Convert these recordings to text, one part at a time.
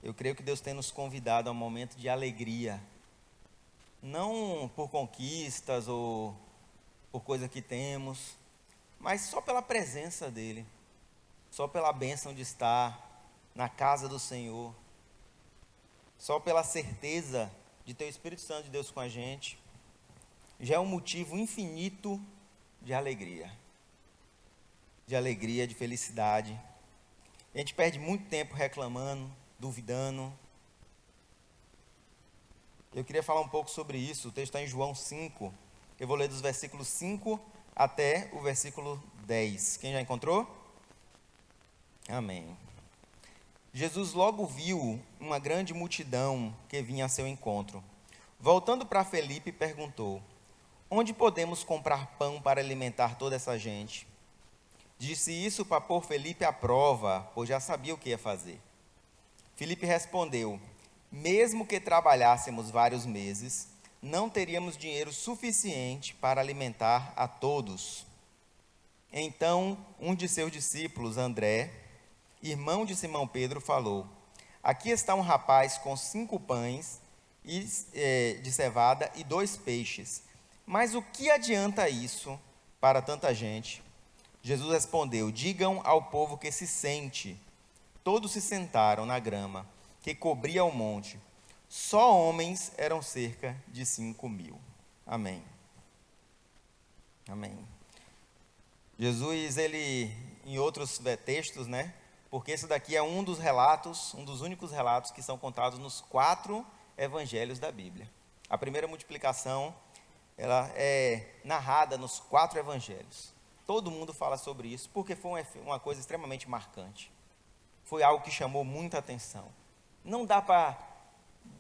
Eu creio que Deus tem nos convidado a um momento de alegria, não por conquistas ou por coisa que temos, mas só pela presença dEle, só pela bênção de estar na casa do Senhor, só pela certeza de ter o Espírito Santo de Deus com a gente, já é um motivo infinito de alegria, de felicidade. A gente perde muito tempo reclamando, duvidando. Eu queria falar um pouco sobre isso. O texto está em João 5. Eu vou ler dos versículos 5 até o versículo 10. Quem já encontrou? Amém. Jesus logo viu uma grande multidão que vinha a seu encontro. Voltando para Felipe, perguntou: onde podemos comprar pão para alimentar toda essa gente? Disse isso para pôr Felipe à prova, pois já sabia o que ia fazer. Felipe respondeu: mesmo que trabalhássemos vários meses, não teríamos dinheiro suficiente para alimentar a todos. Então, um de seus discípulos, André, irmão de Simão Pedro, falou: aqui está um rapaz com 5 pães de cevada e 2 peixes. Mas o que adianta isso para tanta gente? Jesus respondeu: digam ao povo que se sente. Todos se sentaram na grama que cobria o monte. Só homens eram cerca de 5.000. Amém. Amém. Jesus, ele, em outros textos, porque esse daqui é um dos relatos, um dos únicos relatos que são contados nos 4 evangelhos da Bíblia. A primeira multiplicação, ela é narrada nos 4 evangelhos. Todo mundo fala sobre isso, porque foi uma coisa extremamente marcante. Foi algo que chamou muita atenção. Não dá para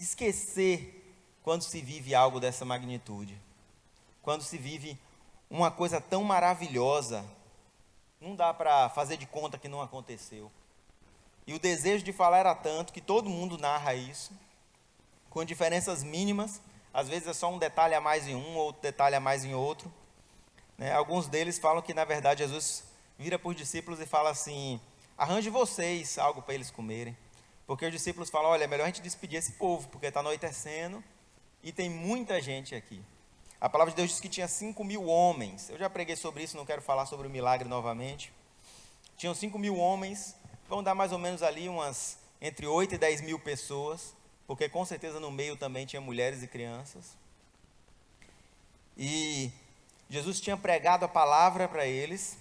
esquecer quando se vive algo dessa magnitude. Quando se vive uma coisa tão maravilhosa, não dá para fazer de conta que não aconteceu. E o desejo de falar era tanto que todo mundo narra isso, com diferenças mínimas. Às vezes é só um detalhe a mais em um, outro detalhe a mais em outro. Alguns deles falam que, na verdade, Jesus vira para os discípulos e fala assim: arranje vocês algo para eles comerem. Porque os discípulos falam: olha, é melhor a gente despedir esse povo, porque está anoitecendo e tem muita gente aqui. A palavra de Deus diz que tinha 5.000 homens. Eu já preguei sobre isso, não quero falar sobre o milagre novamente. Tinham 5.000 homens, vão dar mais ou menos ali umas entre 8 e 10 mil pessoas, porque com certeza no meio também tinha mulheres e crianças. E Jesus tinha pregado a palavra para eles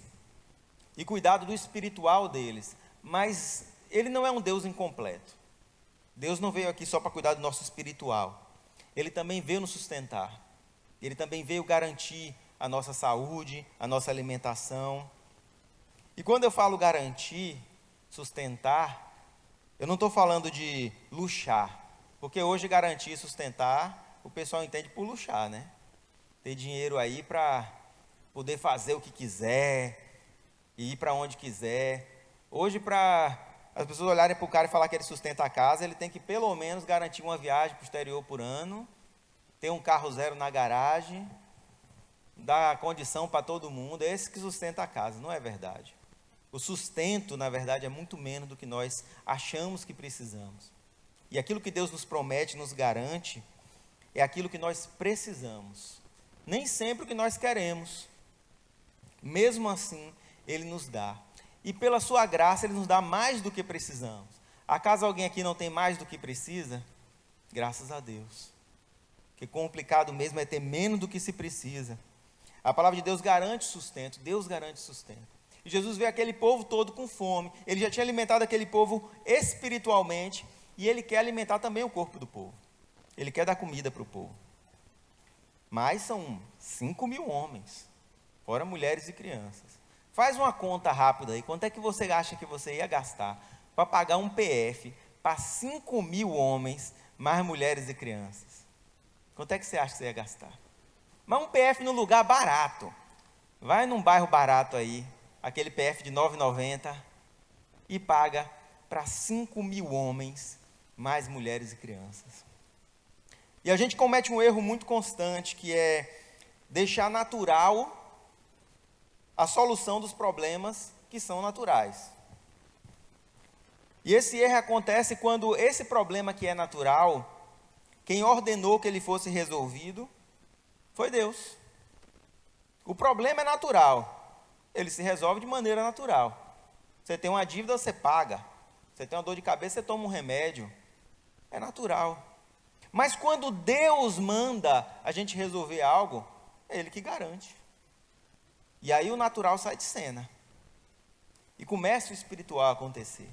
e cuidado do espiritual deles, mas Ele não é um Deus incompleto. Deus não veio aqui só para cuidar do nosso espiritual. Ele também veio nos sustentar. Ele também veio garantir a nossa saúde, a nossa alimentação. E quando eu falo garantir, sustentar, eu não estou falando de luxar, porque hoje garantir e sustentar, o pessoal entende por luxar, ter dinheiro aí para poder fazer o que quiser, e ir para onde quiser. Hoje, para as pessoas olharem para o cara e falar que ele sustenta a casa, ele tem que pelo menos garantir uma viagem para o exterior por ano, ter um carro zero na garagem, dar condição para todo mundo. É esse que sustenta a casa, não é verdade? O sustento, na verdade, é muito menos do que nós achamos que precisamos. E aquilo que Deus nos promete, nos garante, é aquilo que nós precisamos. Nem sempre o que nós queremos. Mesmo assim, Ele nos dá. E pela sua graça, Ele nos dá mais do que precisamos. Acaso alguém aqui não tem mais do que precisa? Graças a Deus. Porque complicado mesmo é ter menos do que se precisa. A palavra de Deus garante sustento. Deus garante sustento. E Jesus vê aquele povo todo com fome. Ele já tinha alimentado aquele povo espiritualmente. E Ele quer alimentar também o corpo do povo. Ele quer dar comida para o povo. Mas são 5.000 homens, fora mulheres e crianças. Faz uma conta rápida aí, quanto é que você acha que você ia gastar para pagar um PF para 5.000 homens, mais mulheres e crianças? Quanto é que você acha que você ia gastar? Mas um PF num lugar barato. Vai num bairro barato aí, aquele PF de R$ 9,90, e paga para 5.000 homens, mais mulheres e crianças. E a gente comete um erro muito constante, que é deixar natural a solução dos problemas que são naturais. E esse erro acontece quando esse problema que é natural, quem ordenou que ele fosse resolvido foi Deus. O problema é natural, ele se resolve de maneira natural. Você tem uma dívida, você paga. Você tem uma dor de cabeça, você toma um remédio. É natural. Mas quando Deus manda a gente resolver algo, é Ele que garante. E aí o natural sai de cena. E começa o espiritual a acontecer.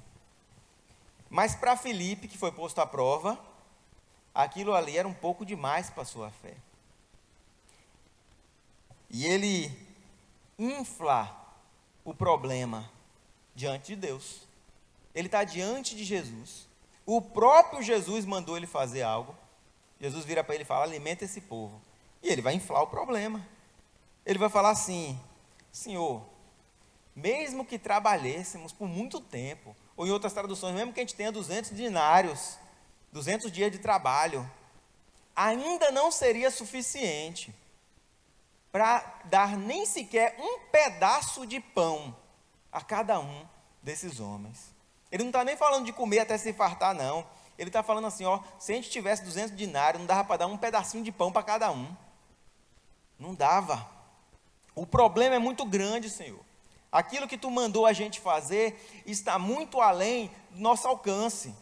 Mas para Filipe, que foi posto à prova, aquilo ali era um pouco demais para a sua fé. E ele infla o problema diante de Deus. Ele está diante de Jesus. O próprio Jesus mandou ele fazer algo. Jesus vira para ele e fala: alimenta esse povo. E ele vai inflar o problema. Ele vai falar assim: Senhor, mesmo que trabalhêssemos por muito tempo, ou em outras traduções, mesmo que a gente tenha 200 dinários, 200 dias de trabalho, ainda não seria suficiente para dar nem sequer um pedaço de pão a cada um desses homens. Ele não está nem falando de comer até se fartar, não. Ele está falando assim, ó, se a gente tivesse 200 dinários, não dava para dar um pedacinho de pão para cada um. Não dava. O problema é muito grande, Senhor. Aquilo que Tu mandou a gente fazer está muito além do nosso alcance.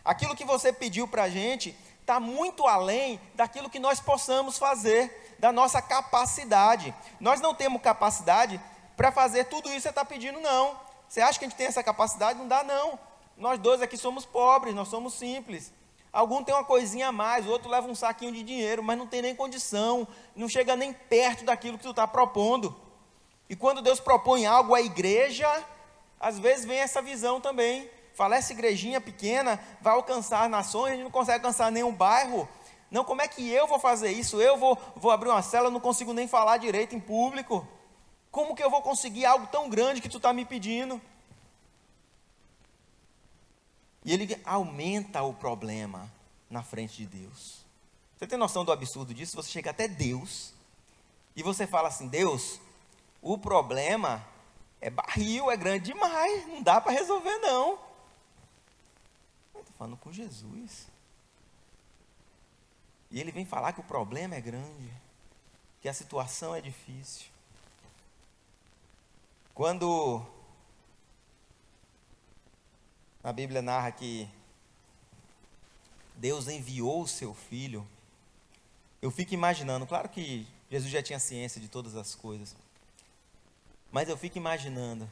Aquilo que Você pediu para a gente está muito além daquilo que nós possamos fazer, da nossa capacidade. Nós não temos capacidade para fazer tudo isso que Você está pedindo, não. Você acha que a gente tem essa capacidade? Não dá, não. Nós dois aqui somos pobres, nós somos simples. Algum tem uma coisinha a mais, o outro leva um saquinho de dinheiro, mas não tem nem condição, não chega nem perto daquilo que tu está propondo. E quando Deus propõe algo à igreja, às vezes vem essa visão também. Fala, essa igrejinha pequena vai alcançar nações, a gente não consegue alcançar nenhum bairro. Não, como é que eu vou fazer isso? Eu vou abrir uma cela, não consigo nem falar direito em público. Como que eu vou conseguir algo tão grande que tu está me pedindo? E ele aumenta o problema na frente de Deus. Você tem noção do absurdo disso? Você chega até Deus e você fala assim: Deus, o problema é barril, é grande demais, não dá para resolver não. Eu estou falando com Jesus. E ele vem falar que o problema é grande, que a situação é difícil. Quando a Bíblia narra que Deus enviou o seu Filho, eu fico imaginando, claro que Jesus já tinha ciência de todas as coisas, mas eu fico imaginando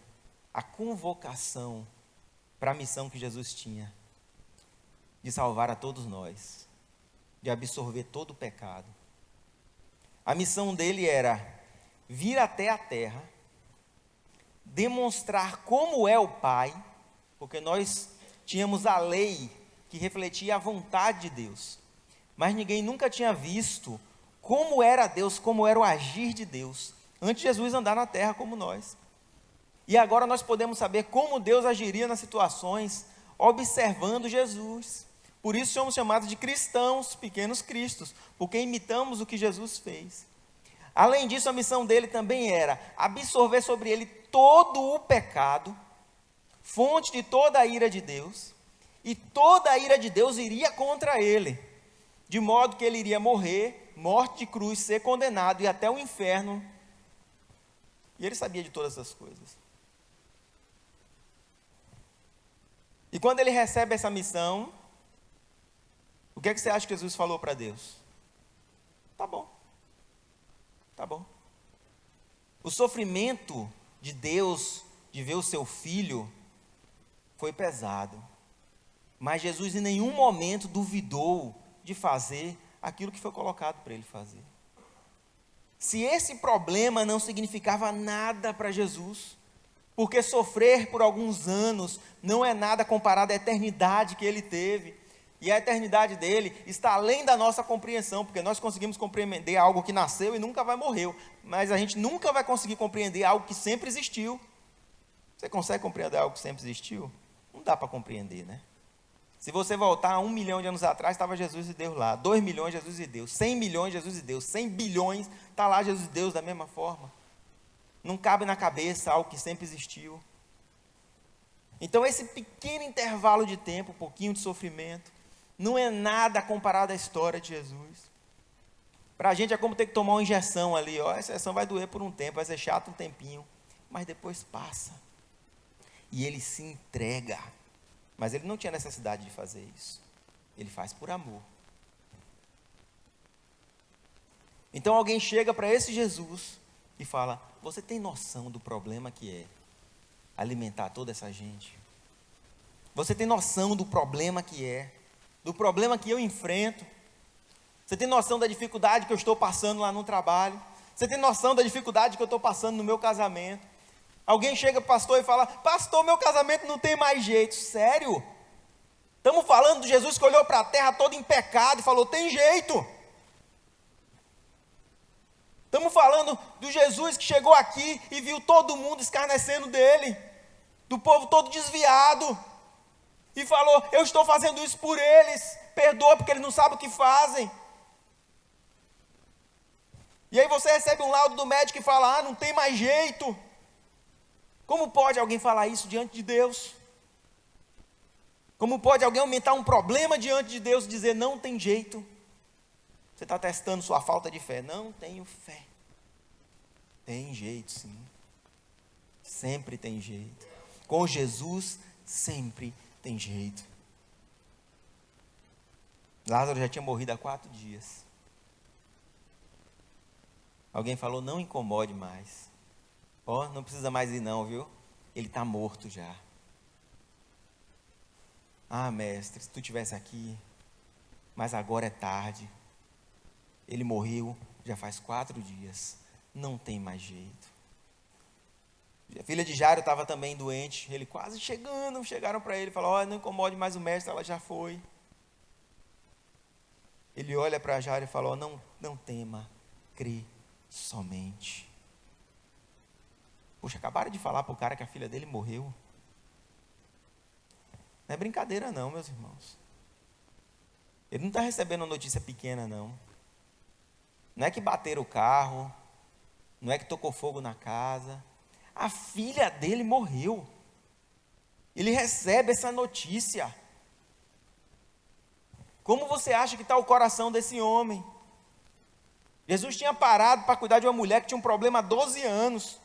a convocação para a missão que Jesus tinha, de salvar a todos nós, de absorver todo o pecado. A missão dele era vir até a terra, demonstrar como é o Pai, porque nós tínhamos a lei que refletia a vontade de Deus, mas ninguém nunca tinha visto como era Deus, como era o agir de Deus, antes de Jesus andar na terra como nós. E agora nós podemos saber como Deus agiria nas situações, observando Jesus. Por isso somos chamados de cristãos, pequenos cristos, porque imitamos o que Jesus fez. Além disso, a missão dele também era absorver sobre ele todo o pecado, fonte de toda a ira de Deus, e toda a ira de Deus iria contra ele, de modo que ele iria morrer, morte de cruz, ser condenado e até o inferno. E ele sabia de todas essas coisas. E quando ele recebe essa missão, o que é que você acha que Jesus falou para Deus? Tá bom. Tá bom. O sofrimento de Deus, de ver o seu filho, foi pesado. Mas Jesus em nenhum momento duvidou de fazer aquilo que foi colocado para ele fazer. Se esse problema não significava nada para Jesus, porque sofrer por alguns anos não é nada comparado à eternidade que ele teve, e a eternidade dele está além da nossa compreensão, porque nós conseguimos compreender algo que nasceu e nunca vai morrer, mas a gente nunca vai conseguir compreender algo que sempre existiu. Você consegue compreender algo que sempre existiu? Não dá para compreender, né? Se você voltar a 1 milhão de anos atrás, estava Jesus e Deus lá. 2 milhões, Jesus e Deus. 100 milhões, Jesus e Deus. 100 bilhões, está lá Jesus e Deus da mesma forma. Não cabe na cabeça algo que sempre existiu. Então esse pequeno intervalo de tempo, um pouquinho de sofrimento, não é nada comparado à história de Jesus. Para a gente é como ter que tomar uma injeção ali, ó, essa injeção vai doer por um tempo, vai ser chato um tempinho, mas depois passa. E ele se entrega. Mas ele não tinha necessidade de fazer isso. Ele faz por amor. Então alguém chega para esse Jesus e fala: você tem noção do problema que é alimentar toda essa gente? Você tem noção do problema que é? Do problema que eu enfrento? Você tem noção da dificuldade que eu estou passando lá no trabalho? Você tem noção da dificuldade que eu estou passando no meu casamento? Alguém chega para o pastor e fala: pastor, meu casamento não tem mais jeito. Sério? Estamos falando de Jesus que olhou para a terra todo em pecado e falou: tem jeito. Estamos falando do Jesus que chegou aqui e viu todo mundo escarnecendo dele, do povo todo desviado, e falou: eu estou fazendo isso por eles, perdoa porque eles não sabem o que fazem. E aí você recebe um laudo do médico e fala: não tem mais jeito. Como pode alguém falar isso diante de Deus? Como pode alguém aumentar um problema diante de Deus e dizer: não tem jeito? Você está testando sua falta de fé. Não tenho fé. Tem jeito, sim. Sempre tem jeito. Com Jesus, sempre tem jeito. Lázaro já tinha morrido há 4 dias. Alguém falou: não incomode mais. Ó, não precisa mais ir não, viu? Ele está morto já. Ah, mestre, se tu estivesse aqui, mas agora é tarde. Ele morreu já faz 4 dias. Não tem mais jeito. A filha de Jairo estava também doente. Ele quase chegando, chegaram para ele e falaram: ó, não incomode mais o mestre, ela já foi. Ele olha para Jairo e fala: ó, não tema, crê somente. Poxa, acabaram de falar para o cara que a filha dele morreu. Não é brincadeira não, meus irmãos. Ele não está recebendo uma notícia pequena não. Não é que bateram o carro, não é que tocou fogo na casa. A filha dele morreu. Ele recebe essa notícia. Como você acha que está o coração desse homem? Jesus tinha parado para cuidar de uma mulher que tinha um problema há 12 anos.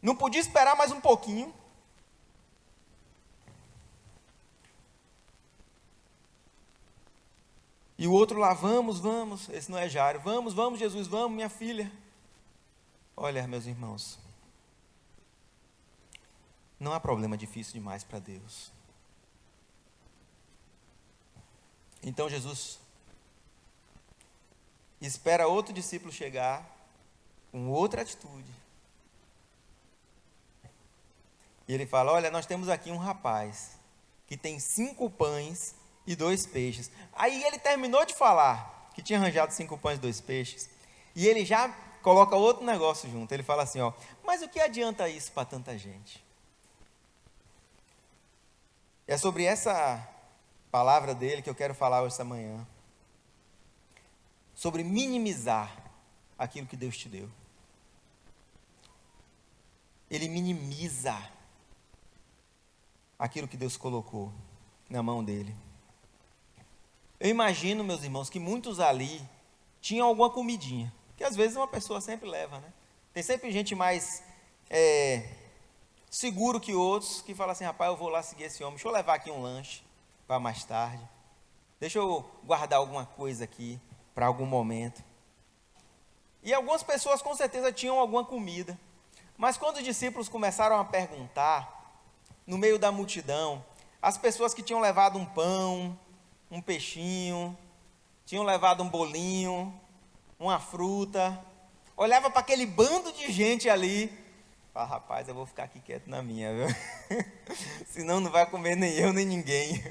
Não podia esperar mais um pouquinho. E o outro lá: vamos, esse não é Jairo. Vamos, Jesus, vamos, minha filha. Olha, meus irmãos, não há problema difícil demais para Deus. Então Jesus espera outro discípulo chegar com outra atitude. E ele fala: olha, nós temos aqui um rapaz que tem 5 pães e 2 peixes. Aí ele terminou de falar que tinha arranjado 5 pães e 2 peixes, e ele já coloca outro negócio junto. Ele fala assim: ó, mas o que adianta isso para tanta gente? É sobre essa palavra dele que eu quero falar hoje essa manhã. Sobre minimizar aquilo que Deus te deu. Ele minimiza aquilo que Deus colocou na mão dele. Eu imagino, meus irmãos, que muitos ali tinham alguma comidinha, que às vezes uma pessoa sempre leva, né? Tem sempre gente mais seguro que outros, que fala assim: rapaz, eu vou lá seguir esse homem, deixa eu levar aqui um lanche para mais tarde, deixa eu guardar alguma coisa aqui para algum momento. E algumas pessoas com certeza tinham alguma comida, mas quando os discípulos começaram a perguntar, no meio da multidão, as pessoas que tinham levado um pão, um peixinho, tinham levado um bolinho, uma fruta, olhava para aquele bando de gente ali, fala: rapaz, eu vou ficar aqui quieto na minha, viu? Senão não vai comer nem eu nem ninguém.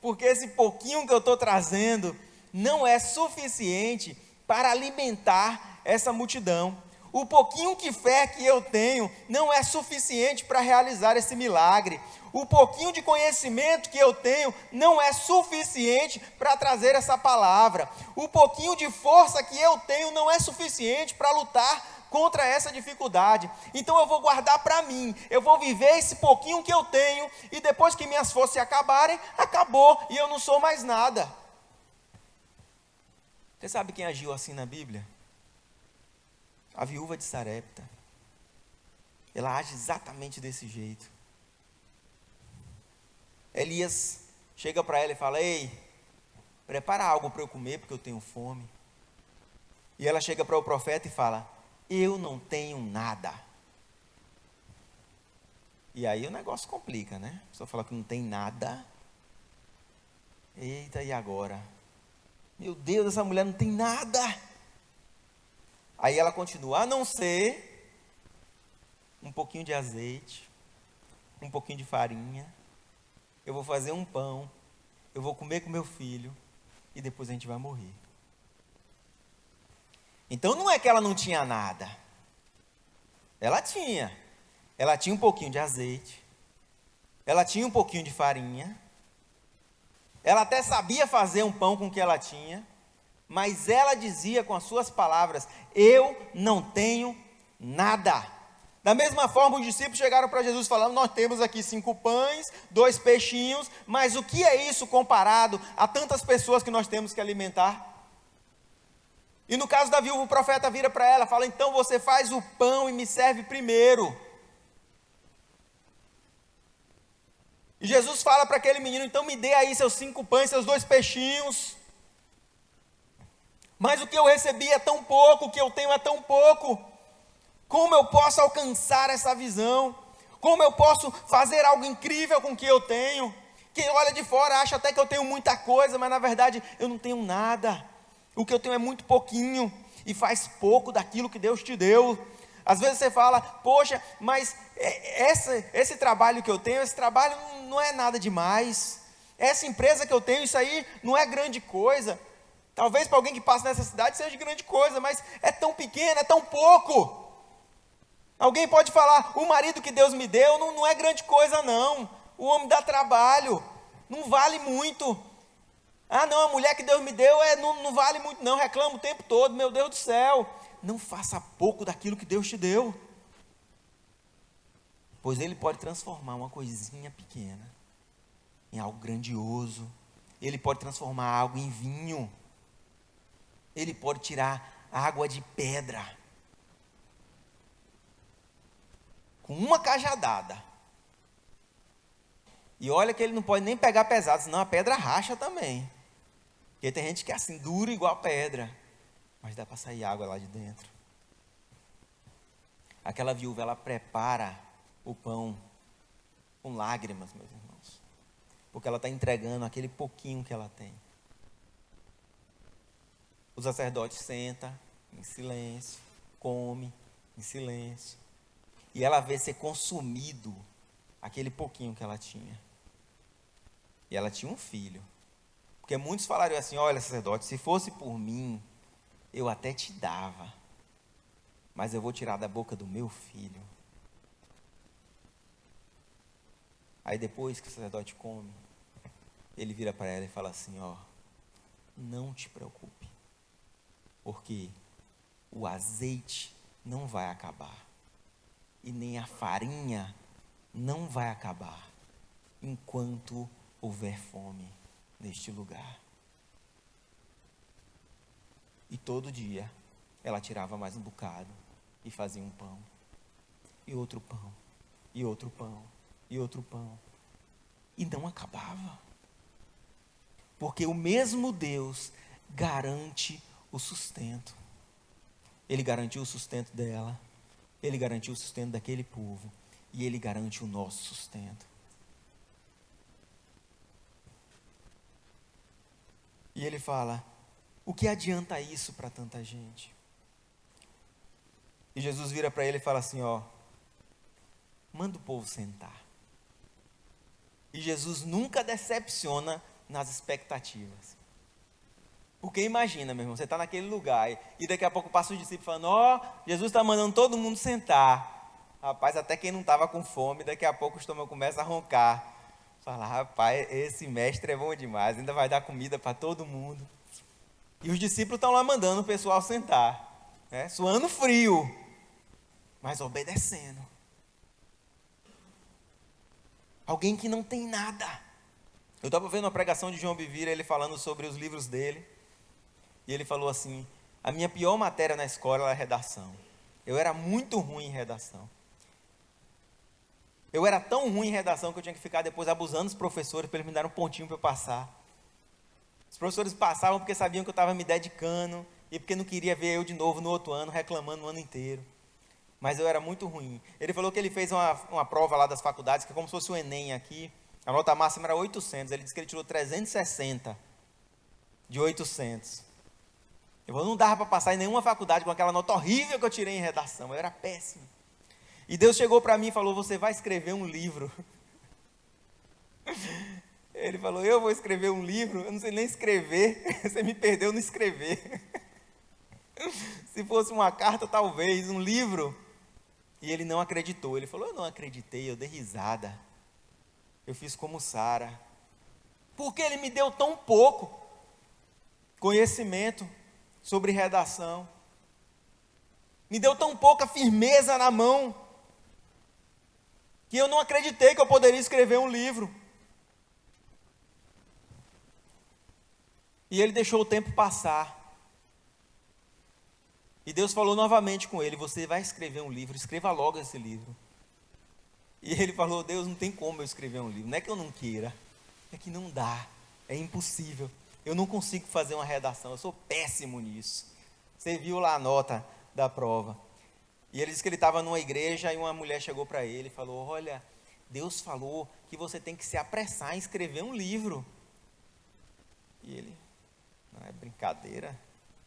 Porque esse pouquinho que eu estou trazendo não é suficiente para alimentar essa multidão. O pouquinho de fé que eu tenho não é suficiente para realizar esse milagre. O pouquinho de conhecimento que eu tenho não é suficiente para trazer essa palavra. O pouquinho de força que eu tenho não é suficiente para lutar contra essa dificuldade. Então eu vou guardar para mim, eu vou viver esse pouquinho que eu tenho, e depois que minhas forças acabarem, acabou, e eu não sou mais nada. Você sabe quem agiu assim na Bíblia? A viúva de Sarepta. Ela age exatamente desse jeito. Elias chega para ela e fala: ei, prepara algo para eu comer, porque eu tenho fome. E ela chega para o profeta e fala: eu não tenho nada. E aí o negócio complica, né? A pessoa fala que não tem nada. Eita, e agora? Meu Deus, essa mulher não tem nada. Aí ela continua: a não ser um pouquinho de azeite, um pouquinho de farinha, eu vou fazer um pão, eu vou comer com meu filho, e depois a gente vai morrer. Então não é que ela não tinha nada. Ela tinha um pouquinho de azeite, ela tinha um pouquinho de farinha, ela até sabia fazer um pão com o que ela tinha, mas ela dizia com as suas palavras: eu não tenho nada. Da mesma forma, os discípulos chegaram para Jesus falando: nós temos aqui 5 pães, 2 peixinhos, mas o que é isso comparado a tantas pessoas que nós temos que alimentar? E no caso da viúva, o profeta vira para ela e fala: então você faz o pão e me serve primeiro. E Jesus fala para aquele menino: então me dê aí seus 5 pães, seus 2 peixinhos. Mas o que eu recebi é tão pouco, o que eu tenho é tão pouco. Como eu posso alcançar essa visão? Como eu posso fazer algo incrível com o que eu tenho? Quem olha de fora acha até que eu tenho muita coisa, mas na verdade eu não tenho nada. O que eu tenho é muito pouquinho, e faz pouco daquilo que Deus te deu. Às vezes você fala: poxa, mas esse trabalho que eu tenho, esse trabalho não é nada demais. Essa empresa que eu tenho, isso aí não é grande coisa. Talvez para alguém que passa nessa cidade seja grande coisa, mas é tão pequeno, é tão pouco. Alguém pode falar: o marido que Deus me deu não é grande coisa não, o homem dá trabalho, não vale muito. Ah não, a mulher que Deus me deu não vale muito não, reclama o tempo todo, meu Deus do céu. Não faça pouco daquilo que Deus te deu, pois Ele pode transformar uma coisinha pequena em algo grandioso. Ele pode transformar algo em vinho, Ele pode tirar água de pedra com uma cajadada. E olha que ele não pode nem pegar pesado, senão a pedra racha também. Porque tem gente que é assim, dura igual pedra, mas dá para sair água lá de dentro. Aquela viúva, ela prepara o pão com lágrimas, meus irmãos, porque ela está entregando aquele pouquinho que ela tem. O sacerdote senta em silêncio, come em silêncio, e ela vê ser consumido aquele pouquinho que ela tinha. E ela tinha um filho. Porque muitos falaram assim: olha, sacerdote, se fosse por mim, eu até te dava, mas eu vou tirar da boca do meu filho. Aí depois que o sacerdote come, ele vira para ela e fala assim: ó, não te preocupe, porque o azeite não vai acabar, e nem a farinha não vai acabar, enquanto houver fome neste lugar. E todo dia ela tirava mais um bocado e fazia um pão, e outro pão, e outro pão, e outro pão, e não acabava, porque o mesmo Deus garante o sustento. Ele garantiu o sustento dela, Ele garantiu o sustento daquele povo, e Ele garante o nosso sustento. E Ele fala: o que adianta isso para tanta gente? E Jesus vira para ele e fala assim: ó, manda o povo sentar. E Jesus nunca decepciona nas expectativas. Porque imagina, meu irmão, você está naquele lugar e daqui a pouco passa o discípulo falando: ó, Jesus está mandando todo mundo sentar. Rapaz, até quem não estava com fome, daqui a pouco o estômago começa a roncar. Fala: rapaz, esse mestre é bom demais, ainda vai dar comida para todo mundo. E os discípulos estão lá mandando o pessoal sentar, né, suando frio. mas obedecendo. Alguém que não tem nada. Eu estava vendo uma pregação de João Bivira, ele falando sobre os livros dele, e ele falou assim: a minha pior matéria na escola era redação. Eu era muito ruim em redação. Eu era tão ruim em redação que eu tinha que ficar depois abusando dos professores para eles me darem um pontinho para eu passar. Os professores passavam porque sabiam que eu estava me dedicando e porque não queria ver eu de novo no outro ano, reclamando o ano inteiro. Mas eu era muito ruim. Ele falou que ele fez uma prova lá das faculdades, que é como se fosse o Enem aqui. A nota máxima era 800. Ele disse que ele tirou 360 de 800. Ele falou, não dava para passar em nenhuma faculdade com aquela nota horrível que eu tirei em redação. Eu era péssimo. E Deus chegou para mim e falou, você vai escrever um livro. Ele falou, eu vou escrever um livro? Eu não sei nem escrever. Você me perdeu no escrever. Se fosse uma carta, talvez, um livro. E ele não acreditou. Ele falou, eu não acreditei, eu dei risada. Eu fiz como Sara. Porque ele me deu tão pouco conhecimento sobre redação. Me deu tão pouca firmeza na mão, que eu não acreditei que eu poderia escrever um livro. E ele deixou o tempo passar. E Deus falou novamente com ele, você vai escrever um livro, escreva logo esse livro. E ele falou, Deus, não tem como eu escrever um livro. Não é que eu não queira, é que não dá, é impossível. Eu não consigo fazer uma redação, eu sou péssimo nisso. Você viu lá a nota da prova. E ele disse que ele estava numa igreja e uma mulher chegou para ele e falou, olha, Deus falou que você tem que se apressar em escrever um livro. E ele, não é brincadeira,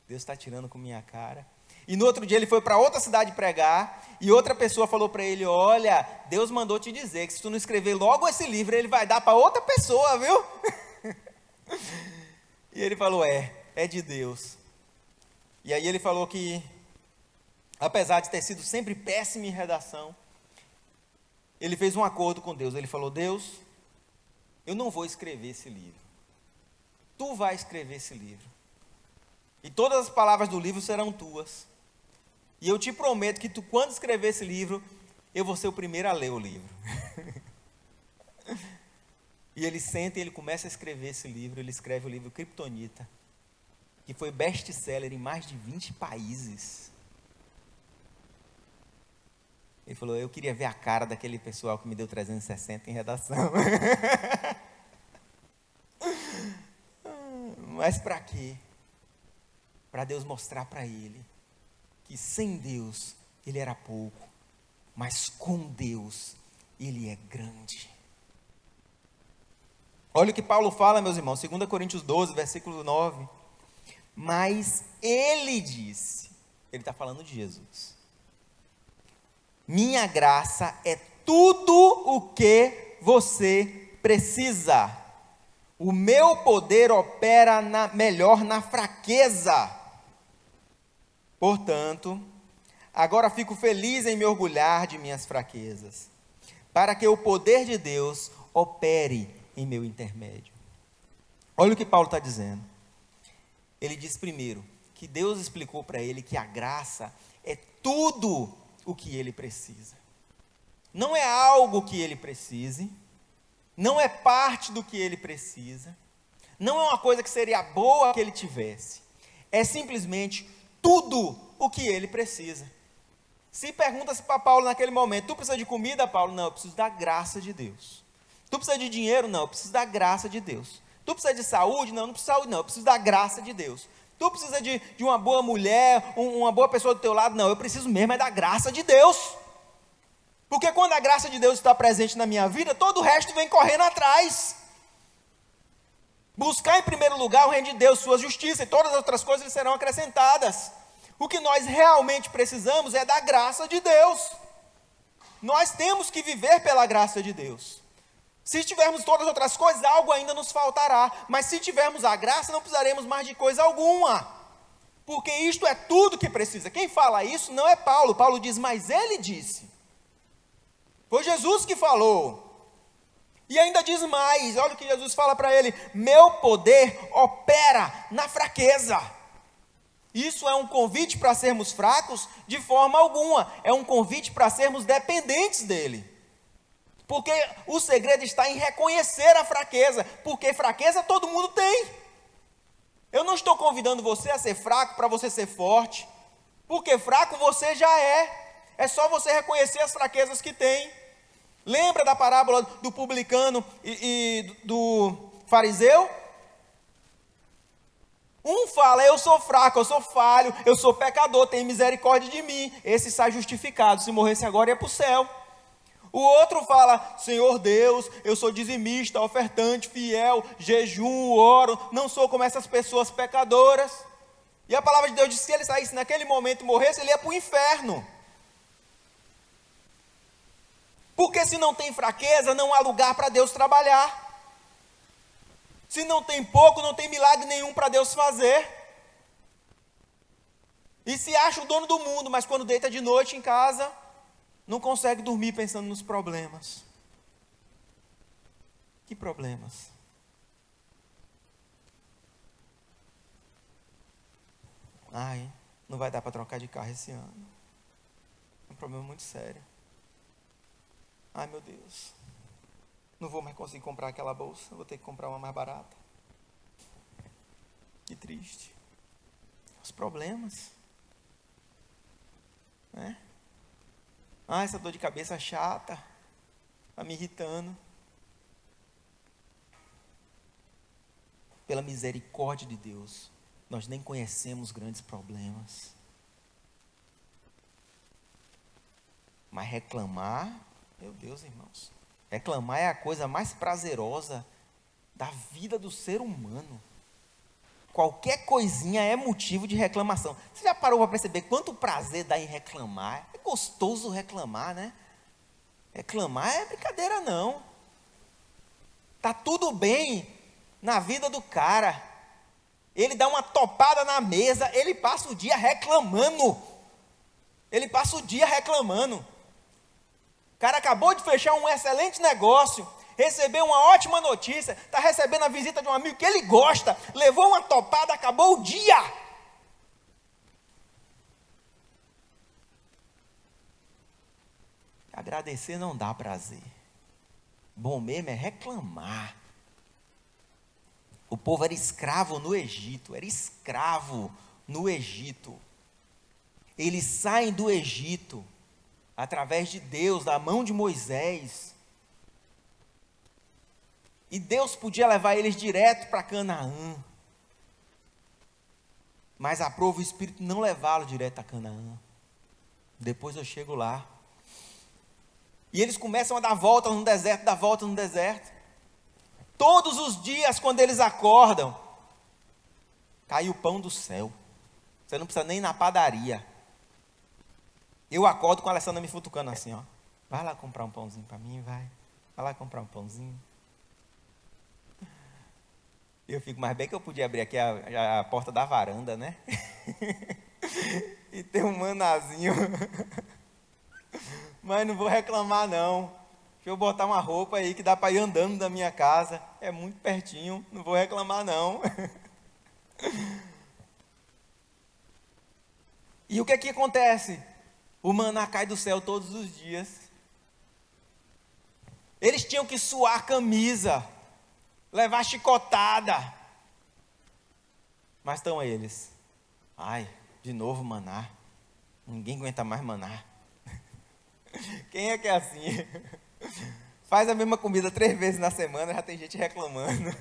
Deus está tirando com minha cara. E no outro dia ele foi para outra cidade pregar, e outra pessoa falou para ele, olha, Deus mandou te dizer que se tu não escrever logo esse livro, ele vai dar para outra pessoa, viu? E ele falou, é de Deus. E aí ele falou que, apesar de ter sido sempre péssimo em redação, ele fez um acordo com Deus. Ele falou, Deus, eu não vou escrever esse livro. Tu vai escrever esse livro. E todas as palavras do livro serão tuas. E eu te prometo que tu, quando escrever esse livro, eu vou ser o primeiro a ler o livro. E ele senta e ele começa a escrever esse livro. Ele escreve o livro Kryptonita, que foi best-seller em mais de 20 países. Ele falou, eu queria ver a cara daquele pessoal que me deu 360 em redação. Mas para quê? Para Deus mostrar para ele que sem Deus ele era pouco, mas com Deus ele é grande. Olha o que Paulo fala, meus irmãos, 2 Coríntios 12, versículo 9. Mas ele disse, ele está falando de Jesus, minha graça é tudo o que você precisa. O meu poder opera melhor na fraqueza. Portanto, agora fico feliz em me orgulhar de minhas fraquezas, para que o poder de Deus opere em meu intermédio. Olha o que Paulo está dizendo. Ele diz primeiro, que Deus explicou para ele que a graça é tudo o que ele precisa. Não é algo que ele precise, não é parte do que ele precisa, não é uma coisa que seria boa que ele tivesse, é simplesmente tudo o que ele precisa. Se pergunta-se para Paulo naquele momento, tu precisa de comida, Paulo? Não, eu preciso da graça de Deus. Tu precisa de dinheiro? Não, eu preciso da graça de Deus. Tu precisa de saúde? Não, não preciso de saúde, não, eu preciso da graça de Deus. Tu precisa de uma boa mulher, uma boa pessoa do teu lado? Não, eu preciso mesmo é da graça de Deus. Porque quando a graça de Deus está presente na minha vida, todo o resto vem correndo atrás. Buscar em primeiro lugar o reino de Deus, sua justiça, e todas as outras coisas lhe serão acrescentadas. O que nós realmente precisamos é da graça de Deus. Nós temos que viver pela graça de Deus. Se tivermos todas as outras coisas, algo ainda nos faltará. Mas se tivermos a graça, não precisaremos mais de coisa alguma. Porque isto é tudo que precisa. Quem fala isso não é Paulo. Paulo diz, mas ele disse. Foi Jesus que falou. E ainda diz mais, olha o que Jesus fala para ele, meu poder opera na fraqueza. Isso é um convite para sermos fracos? De forma alguma. É um convite para sermos dependentes dele. Porque o segredo está em reconhecer a fraqueza. Porque fraqueza todo mundo tem. Eu não estou convidando você a ser fraco para você ser forte. Porque fraco você já é. É só você reconhecer as fraquezas que tem. Lembra da parábola do publicano e do fariseu? Um fala, eu sou fraco, eu sou falho, eu sou pecador, tem misericórdia de mim. Esse sai justificado, se morresse agora ia para o céu. O outro fala, Senhor Deus, eu sou dizimista, ofertante, fiel, jejum, oro, não sou como essas pessoas pecadoras. E a palavra de Deus diz que se ele saísse naquele momento e morresse, ele ia para o inferno. Porque se não tem fraqueza, não há lugar para Deus trabalhar. Se não tem pouco, não tem milagre nenhum para Deus fazer. E se acha o dono do mundo, mas quando deita de noite em casa, não consegue dormir pensando nos problemas. Que problemas? Ai, não vai dar para trocar de carro esse ano. É um problema muito sério. Ai, meu Deus. Não vou mais conseguir comprar aquela bolsa, vou ter que comprar uma mais barata. Que triste. Os problemas. Né? Ah, essa dor de cabeça chata. Está me irritando. Pela misericórdia de Deus, nós nem conhecemos grandes problemas. Mas reclamar, meu Deus, irmãos. Reclamar é a coisa mais prazerosa da vida do ser humano. Qualquer coisinha é motivo de reclamação. Você já parou para perceber quanto prazer dá em reclamar? É gostoso reclamar, né? Reclamar é brincadeira não. Tá tudo bem na vida do cara. Ele dá uma topada na mesa, ele passa o dia reclamando. Ele passa o dia reclamando. O cara acabou de fechar um excelente negócio, recebeu uma ótima notícia, está recebendo a visita de um amigo que ele gosta, levou uma topada, acabou o dia. Agradecer não dá prazer. Bom mesmo é reclamar. O povo era escravo no Egito, Eles saem do Egito através de Deus, da mão de Moisés. E Deus podia levar eles direto para Canaã. Mas aprova o Espírito não levá-lo direto a Canaã. Depois eu chego lá. E eles começam a dar volta no deserto. Todos os dias, quando eles acordam, cai o pão do céu. Você não precisa nem ir na padaria. Eu acordo com a Alessandra me futucando assim, ó. Vai lá comprar um pãozinho para mim, vai. Vai lá comprar um pãozinho. Eu fico, mais bem que eu podia abrir aqui a porta da varanda, né? E ter um manazinho. Mas não vou reclamar, não. Deixa eu botar uma roupa aí que dá para ir andando da minha casa. É muito pertinho, não vou reclamar, não. E o que é que acontece? O maná cai do céu todos os dias. Eles tinham que suar a camisa, levar chicotada. Mas estão eles. Ai, de novo maná. Ninguém aguenta mais maná. Quem é que é assim? Faz a mesma comida 3 vezes na semana, já tem gente reclamando.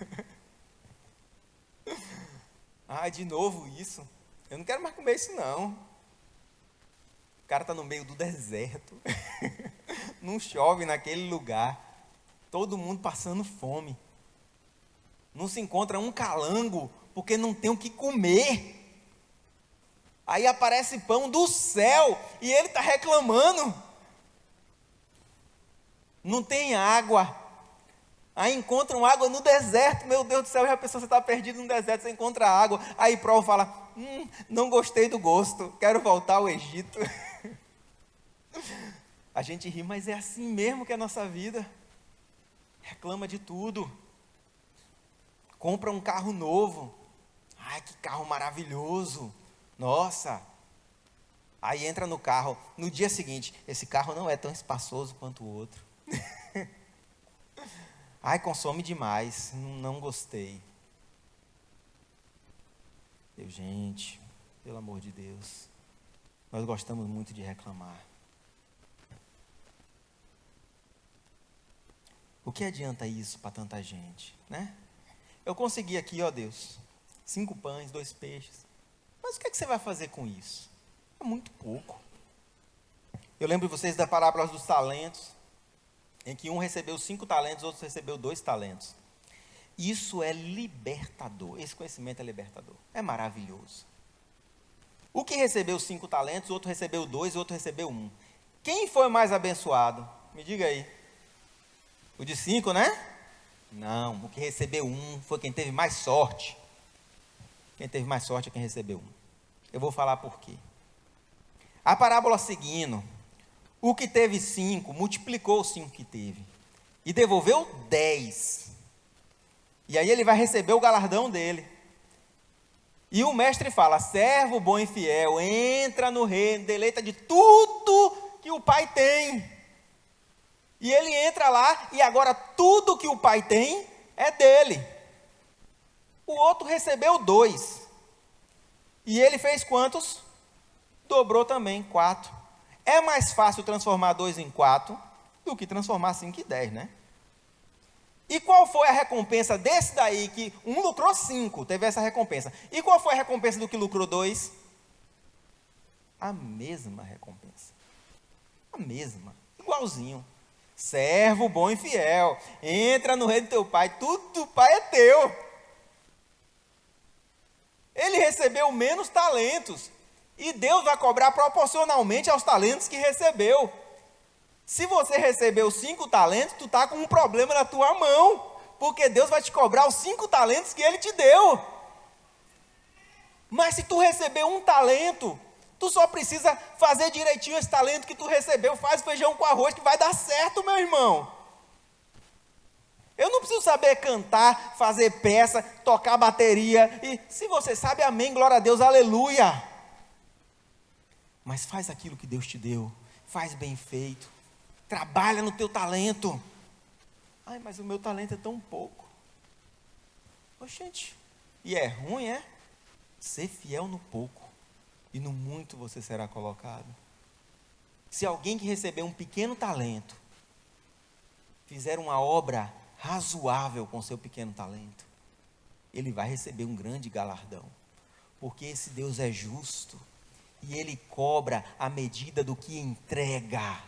Ai, de novo isso? Eu não quero mais comer isso não. O cara está no meio do deserto. Não chove naquele lugar. Todo mundo passando fome. Não se encontra um calango, porque não tem o que comer. Aí aparece pão do céu, e ele está reclamando. Não tem água. Aí encontram água no deserto. Meu Deus do céu, já pensou, você está perdido no deserto, você encontra água. Aí prova fala, não gostei do gosto, quero voltar ao Egito. A gente ri, mas é assim mesmo que é a nossa vida. Reclama de tudo. Compra um carro novo. Ai, que carro maravilhoso. Nossa! Aí entra no carro, no dia seguinte, esse carro não é tão espaçoso quanto o outro. Ai, consome demais, não gostei. Gente, pelo amor de Deus, nós gostamos muito de reclamar. O que adianta isso para tanta gente, né? Eu consegui aqui, ó Deus, 5 pães, 2 peixes. Mas o que é que você vai fazer com isso? É muito pouco. Eu lembro vocês da parábola dos talentos, em que um recebeu 5 talentos, outro recebeu 2 talentos. Isso é libertador, esse conhecimento é libertador, é maravilhoso. O que recebeu 5 talentos, o outro recebeu 2, o outro recebeu 1. Quem foi mais abençoado? Me diga aí. O de 5, né? Não, o que recebeu 1 foi quem teve mais sorte. Quem teve mais sorte é quem recebeu 1. Eu vou falar por quê. A parábola seguindo, o que teve 5, multiplicou os 5 que teve. E devolveu 10. E aí ele vai receber o galardão dele. E o mestre fala, servo bom e fiel, entra no reino, deleita de tudo que o pai tem. E ele entra lá, e agora tudo que o pai tem é dele. O outro recebeu 2. E ele fez quantos? Dobrou também, 4. É mais fácil transformar 2 em 4 do que transformar 5 em 10, né? E qual foi a recompensa desse daí, que um lucrou 5, teve essa recompensa. E qual foi a recompensa do que lucrou 2? A mesma recompensa. A mesma, igualzinho. Servo bom e fiel, entra no reino do teu pai, tudo do pai é teu. Ele recebeu menos talentos, e Deus vai cobrar proporcionalmente aos talentos que recebeu. Se você recebeu 5 talentos, tu está com um problema na tua mão, porque Deus vai te cobrar os 5 talentos que Ele te deu. Mas se tu recebeu 1 talento, tu só precisa fazer direitinho esse talento que tu recebeu, faz feijão com arroz que vai dar certo, meu irmão. Eu não preciso saber cantar, fazer peça, tocar bateria, e se você sabe, amém, glória a Deus, aleluia. Mas faz aquilo que Deus te deu, faz bem feito, trabalha no teu talento. Ai, mas o meu talento é tão pouco. Oxente, e é ruim, é? Ser fiel no pouco, e no muito você será colocado. Se alguém que recebeu um pequeno talento, fizer uma obra razoável com seu pequeno talento, ele vai receber um grande galardão, porque esse Deus é justo, e Ele cobra a medida do que entrega.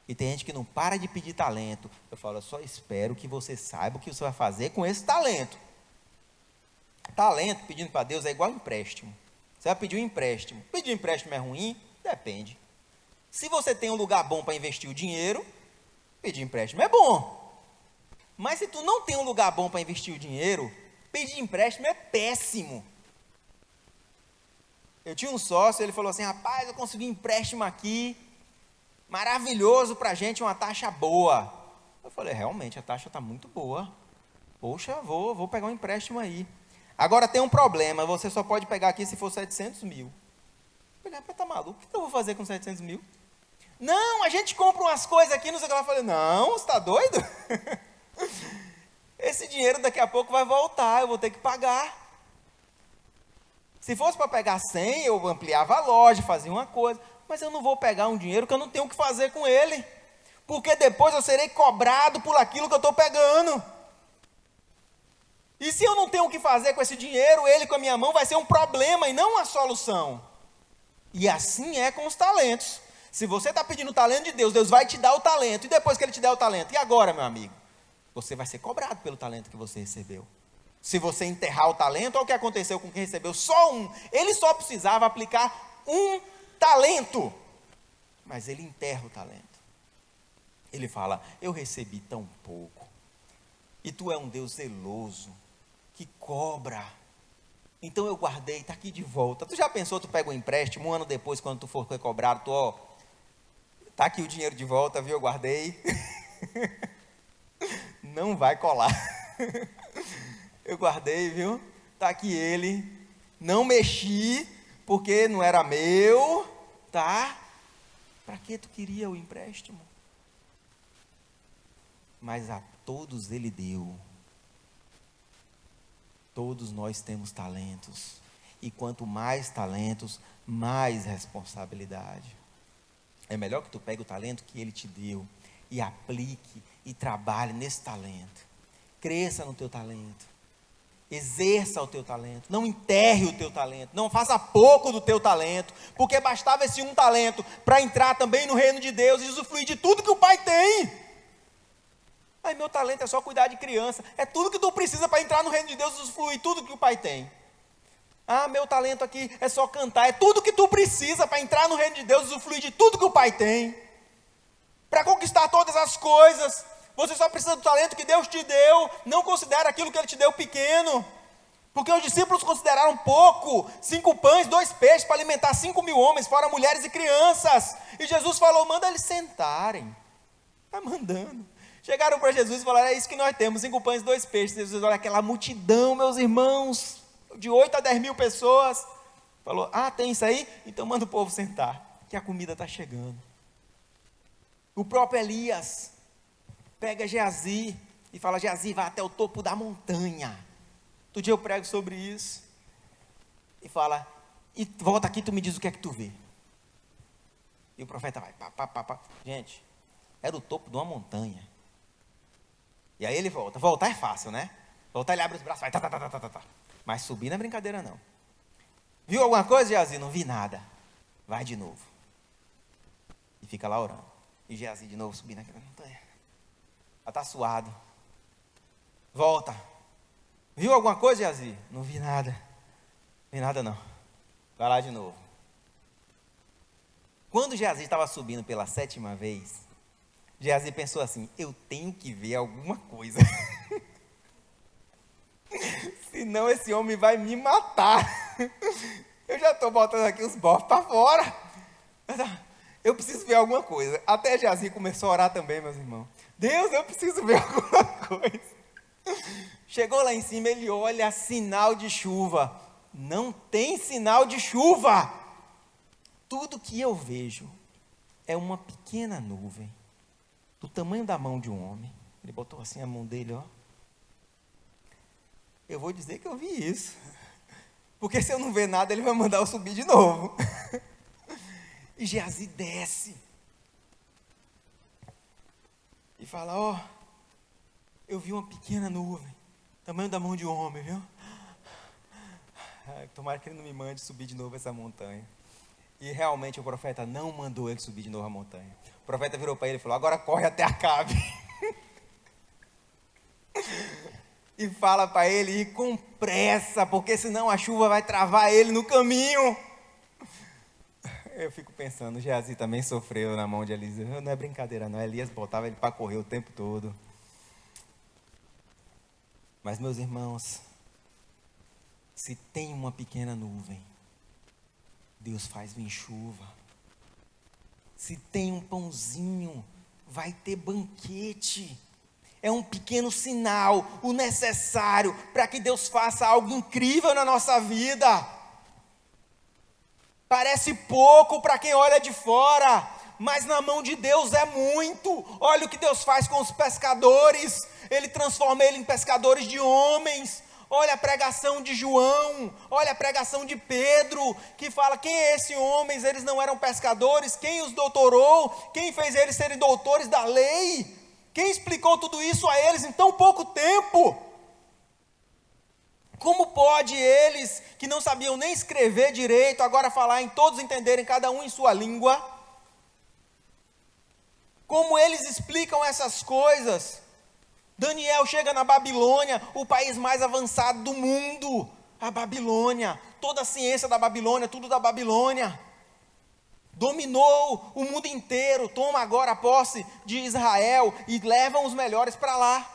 E tem gente que não para de pedir talento. Eu falo, eu só espero que você saiba o que você vai fazer com esse talento. Talento, pedindo para Deus, é igual empréstimo. Você vai pedir um empréstimo. Pedir um empréstimo é ruim? Depende. Se você tem um lugar bom para investir o dinheiro, pedir empréstimo é bom. Mas se tu não tem um lugar bom para investir o dinheiro, pedir empréstimo é péssimo. Eu tinha um sócio, ele falou assim, rapaz, eu consegui um empréstimo aqui, maravilhoso para a gente, uma taxa boa. Eu falei, realmente, a taxa está muito boa. Poxa, vou pegar um empréstimo aí. Agora tem um problema, você só pode pegar aqui se for 700 mil. Eu falei, rapaz, tá maluco? O que eu vou fazer com 700 mil? Não, a gente compra umas coisas aqui, não sei o que lá. Eu falei, não, você está doido? Esse dinheiro daqui a pouco vai voltar, eu vou ter que pagar. Se fosse para pegar 100, eu ampliava a loja, fazia uma coisa. Mas eu não vou pegar um dinheiro que eu não tenho o que fazer com ele. Porque depois eu serei cobrado por aquilo que eu estou pegando. E se eu não tenho o que fazer com esse dinheiro, ele com a minha mão vai ser um problema e não uma solução. E assim é com os talentos. Se você está pedindo o talento de Deus, Deus vai te dar o talento. E depois que Ele te der o talento, e agora, meu amigo? Você vai ser cobrado pelo talento que você recebeu. Se você enterrar o talento, olha o que aconteceu com quem recebeu só 1. Ele só precisava aplicar 1 talento. Mas ele enterra o talento. Ele fala, eu recebi tão pouco. E tu é um Deus zeloso, que cobra. Então eu guardei, está aqui de volta. Tu já pensou, tu pega um empréstimo, 1 ano depois, quando tu for cobrado, tu, ó, está aqui o dinheiro de volta, viu, eu guardei. Não vai colar. Eu guardei, viu? Está aqui ele. não mexi, porque não era meu, tá? Para que tu queria o empréstimo? Mas a todos ele deu. Todos nós temos talentos. E quanto mais talentos, mais responsabilidade. É melhor que tu pegue o talento que ele te deu e aplique e trabalhe nesse talento. Cresça no teu talento. Exerça o teu talento. Não enterre o teu talento. Não faça pouco do teu talento. Porque bastava esse um talento para entrar também no reino de Deus e usufruir de tudo que o Pai tem. Aí meu talento é só cuidar de criança. É tudo que tu precisa para entrar no reino de Deus e usufruir tudo que o Pai tem. Ah, meu talento aqui é só cantar. É tudo que tu precisa para entrar no reino de Deus e usufruir de tudo que o Pai tem. Para conquistar todas as coisas. Você só precisa do talento que Deus te deu. Não considera aquilo que Ele te deu pequeno. Porque os discípulos consideraram pouco. 5 pães, 2 peixes para alimentar 5.000 homens, fora mulheres e crianças. E Jesus falou, manda eles sentarem. Está mandando. Chegaram para Jesus e falaram, é isso que nós temos, 5 pães e 2 peixes. Jesus olha aquela multidão, meus irmãos, de 8 a 10 mil pessoas. Falou, tem isso aí? Então manda o povo sentar, que a comida está chegando. O próprio Elias pega Geazi e fala, Geazi, vai até o topo da montanha. Outro dia eu prego sobre isso. E fala, e volta aqui, tu me diz o que é que tu vê. E o profeta vai, pá. Gente, era o topo de uma montanha. E aí ele volta. Voltar é fácil, né? Voltar, ele abre os braços, vai, tá. Mas subir não é brincadeira, não. Viu alguma coisa, Geazi? Não vi nada. Vai de novo. E fica lá orando. E Geazi de novo subindo naquela montanha. Ela está suado. Volta. Viu alguma coisa, Geazi? Não vi nada. Não vi nada, não. Vai lá de novo. Quando Geazi estava subindo pela 7ª vez, Geazi pensou assim, eu tenho que ver alguma coisa. Senão esse homem vai me matar. Eu já estou botando aqui os bofos para fora. Eu preciso ver alguma coisa. Até Geazi começou a orar também, meus irmãos. Deus, eu preciso ver alguma coisa. Chegou lá em cima, ele olha, sinal de chuva. Não tem sinal de chuva. Tudo que eu vejo é uma pequena nuvem, do tamanho da mão de um homem. Ele botou assim a mão dele, ó. Eu vou dizer que eu vi isso. Porque se eu não ver nada, ele vai mandar eu subir de novo. E Geazi desce. E fala, ó, eu vi uma pequena nuvem, tamanho da mão de um homem, viu? Tomara que ele não me mande subir de novo essa montanha. E realmente o profeta não mandou ele subir de novo a montanha. O profeta virou para ele e falou, agora corre até Acabe. E fala para ele ir com pressa, porque senão a chuva vai travar ele no caminho. Eu fico pensando, Geazi também sofreu na mão de Elias. Não é brincadeira não, Elias botava ele para correr o tempo todo. Mas meus irmãos, se tem uma pequena nuvem, Deus faz vir chuva. Se tem um pãozinho, vai ter banquete. É um pequeno sinal, o necessário para que Deus faça algo incrível na nossa vida. Parece pouco para quem olha de fora, mas na mão de Deus é muito. Olha o que Deus faz com os pescadores. Ele transforma ele em pescadores de homens. Olha a pregação de João, olha a pregação de Pedro, que fala, quem é esse homens? Eles não eram pescadores, quem os doutorou? Quem fez eles serem doutores da lei? Quem explicou tudo isso a eles em tão pouco tempo? Como pode eles, que não sabiam nem escrever direito, agora falar em todos entenderem, cada um em sua língua? Como eles explicam essas coisas? Daniel chega na Babilônia, o país mais avançado do mundo. A Babilônia, toda a ciência da Babilônia, tudo da Babilônia. Dominou o mundo inteiro, toma agora a posse de Israel e levam os melhores para lá.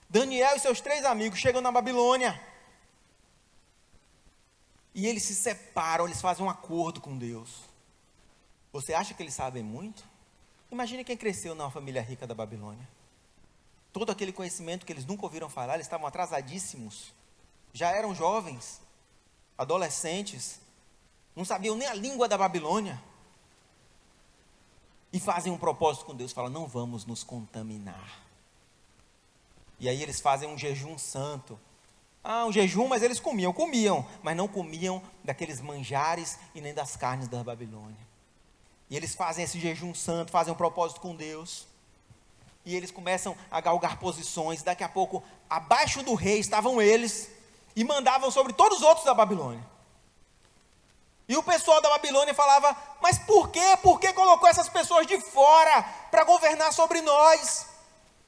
Daniel e seus 3 amigos chegam na Babilônia. E eles se separam, eles fazem um acordo com Deus. Você acha que eles sabem muito? Imagine quem cresceu numa família rica da Babilônia. Todo aquele conhecimento que eles nunca ouviram falar, eles estavam atrasadíssimos. Já eram jovens. adolescentes, não sabiam nem a língua da Babilônia, e fazem um propósito com Deus, falam, não vamos nos contaminar. E aí eles fazem um jejum santo. Um jejum, mas eles comiam, mas não comiam daqueles manjares e nem das carnes da Babilônia. E eles fazem esse jejum santo, fazem um propósito com Deus. E eles começam a galgar posições. Daqui a pouco, abaixo do rei estavam eles, e mandavam sobre todos os outros da Babilônia. E o pessoal da Babilônia falava, mas por quê? Por que colocou essas pessoas de fora para governar sobre nós?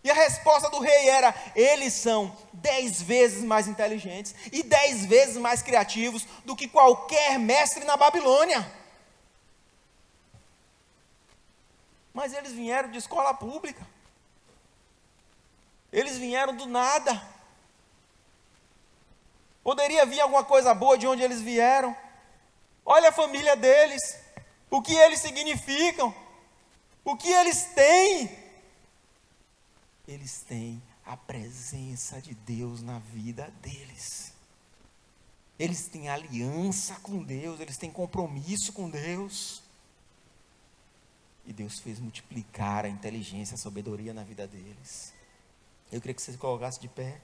E a resposta do rei era, eles são 10 vezes mais inteligentes e 10 vezes mais criativos do que qualquer mestre na Babilônia. Mas eles vieram de escola pública. Eles vieram do nada. Poderia vir alguma coisa boa de onde eles vieram. Olha a família deles, o que eles significam, o que eles têm. Eles têm a presença de Deus na vida deles. Eles têm aliança com Deus, eles têm compromisso com Deus. E Deus fez multiplicar a inteligência, a sabedoria na vida deles. Eu queria que você se colocasse de pé.